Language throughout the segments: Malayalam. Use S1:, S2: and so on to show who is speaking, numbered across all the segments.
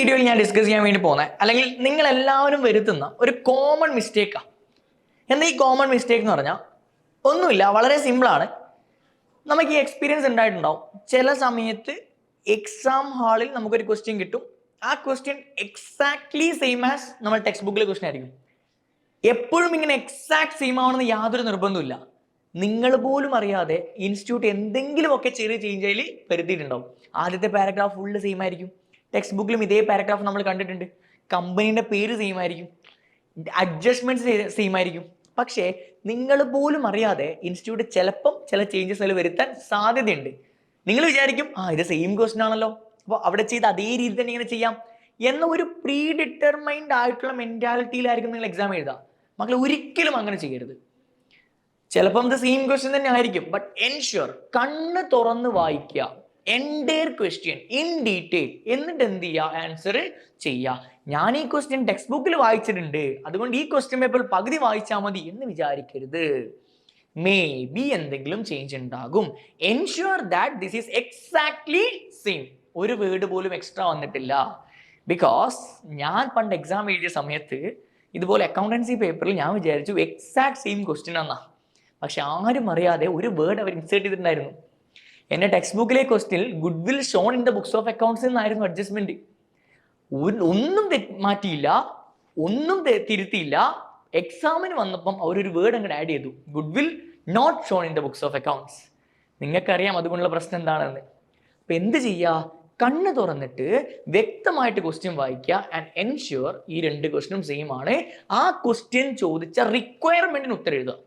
S1: വീഡിയോയിൽ ഞാൻ ഡിസ്കസ് ചെയ്യാൻ വേണ്ടി പോകുന്നത് അല്ലെങ്കിൽ നിങ്ങൾ എല്ലാവരും വരുത്തുന്ന ഒരു കോമൺ മിസ്റ്റേക്കാണ്. എന്താ ഈ കോമൺ മിസ്റ്റേക്ക് എന്ന് പറഞ്ഞാൽ ഒന്നുമില്ല, വളരെ സിമ്പിളാണ്. നമുക്ക് ഈ എക്സ്പീരിയൻസ് ഉണ്ടായിട്ടുണ്ടാവും. ചില സമയത്ത് എക്സാം ഹാളിൽ നമുക്കൊരു ക്വസ്റ്റ്യൻ കിട്ടും. ആ ക്വസ്റ്റ്യൻ എക്സാക്ട്ലി സെയിം ആസ് നമ്മൾ ടെക്സ്റ്റ് ബുക്കിലെ ക്വസ്റ്റ്യൻ ആയിരിക്കും. എപ്പോഴും ഇങ്ങനെ എക്സാക്ട് സെയിം ആവണമെന്ന് യാതൊരു നിർബന്ധമില്ല. നിങ്ങൾ പോലും അറിയാതെ ഇൻസ്റ്റിറ്റ്യൂട്ട് എന്തെങ്കിലുമൊക്കെ ചെറിയ ചേഞ്ച് അതിൽ വരുത്തിയിട്ടുണ്ടാവും. ആദ്യത്തെ പാരഗ്രാഫ് ഫുള്ള് സെയിം ആയിരിക്കും. ടെക്സ്റ്റ് ബുക്കിലും ഇതേ പാരഗ്രാഫ് നമ്മൾ കണ്ടിട്ടുണ്ട്. കമ്പനീൻ്റെ പേര് സെയിം ആയിരിക്കും, അഡ്ജസ്റ്റ്മെന്റ്സ് സെയിം ആയിരിക്കും. പക്ഷേ നിങ്ങൾ പോലും അറിയാതെ ഇൻസ്റ്റിറ്റ്യൂട്ട് ചിലപ്പം ചില ചേഞ്ചസ് അതിൽ വരുത്താൻ സാധ്യതയുണ്ട്. നിങ്ങൾ വിചാരിക്കും ഇത് സെയിം ക്വസ്റ്റ്യൻ ആണല്ലോ, അപ്പോൾ അവിടെ ചെയ്ത് അതേ രീതി തന്നെ ഇങ്ങനെ ചെയ്യാം എന്ന ഒരു പ്രീ ഡിറ്റർമൈൻഡ് ആയിട്ടുള്ള മെന്റാലിറ്റിയിലായിരിക്കും നിങ്ങൾ എക്സാം എഴുതുക. മക്കളെ ഒരിക്കലും അങ്ങനെ ചെയ്യരുത്. ചിലപ്പം ഇത് സെയിം ക്വസ്റ്റ്യൻ തന്നെ ആയിരിക്കും, ബട്ട് എൻഷുർ കണ്ണ് തുറന്ന് വായിക്കുക, എൻറ്റയർ ക്വസ്റ്റ്യൻ ഇൻ ഡീറ്റെയിൽ, എന്നിട്ട് എന്ത് ചെയ്യുക, ആൻസർ ചെയ്യുക. ഞാൻ ഈ ക്വസ്റ്റ്യൻ ടെക്സ്റ്റ് ബുക്കിൽ വായിച്ചിട്ടുണ്ട്, അതുകൊണ്ട് ഈ ക്വസ്റ്റ്യൻ പേപ്പർ പകുതി വായിച്ചാൽ മതി എന്ന് വിചാരിക്കരുത്. മേ ബി എന്തെങ്കിലും ചേഞ്ച് ഉണ്ടാകും. Ensure that this is exactly same, ഒരു വേർഡ് പോലും എക്സ്ട്രാ വന്നിട്ടില്ല. ബിക്കോസ് ഞാൻ പണ്ട് എക്സാം എഴുതിയ സമയത്ത് ഇതുപോലെ അക്കൗണ്ടൻസി പേപ്പറിൽ ഞാൻ വിചാരിച്ചു എക്സാക്ട് സെയിം ക്വസ്റ്റ്യൻ എന്നാ. പക്ഷെ ആരും അറിയാതെ ഒരു വേർഡ് അവർ ഇൻസേർട്ട് ചെയ്തിട്ടുണ്ടായിരുന്നു. എൻ്റെ ടെക്സ്റ്റ് ബുക്കിലെ question goodwill shown in the books of accounts എന്നായിരുന്നു അഡ്ജസ്റ്റ്മെന്റ്. ഒന്നും മാറ്റിയില്ല, ഒന്നും തിരുത്തിയില്ല. എക്സാമിന് വന്നപ്പം അവരൊരു വേർഡ് അങ്ങോട്ട് ആഡ് ചെയ്തു, goodwill not shown in the books of accounts. നിങ്ങൾക്കറിയാം അതുകൊണ്ടുള്ള പ്രശ്നം എന്താണെന്ന്. അപ്പൊ എന്ത് ചെയ്യുക, കണ്ണ് തുറന്നിട്ട് വ്യക്തമായിട്ട് ക്വസ്റ്റ്യൻ വായിക്കുക ആൻഡ് എൻഷുർ ഈ രണ്ട് ക്വസ്റ്റ്യനും സെയിം ആണ്. ആ ക്വസ്റ്റ്യൻ ചോദിച്ച റിക്വയർമെന്റിന് ഉത്തരം എഴുതുക.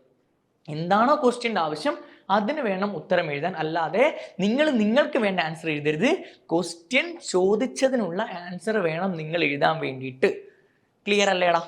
S1: എന്താണോ ക്വസ്റ്റ്യൻ്റെ ആവശ്യം അതിന് വേണം ഉത്തരം എഴുതാൻ. അല്ലാതെ നിങ്ങൾക്ക് വേണ്ട ആൻസർ എഴുതരുത്. ക്വസ്റ്റ്യൻ ചോദിച്ചതിനുള്ള ആൻസർ വേണം നിങ്ങൾ എഴുതാൻ വേണ്ടിയിട്ട്. ക്ലിയർ അല്ലേടാ?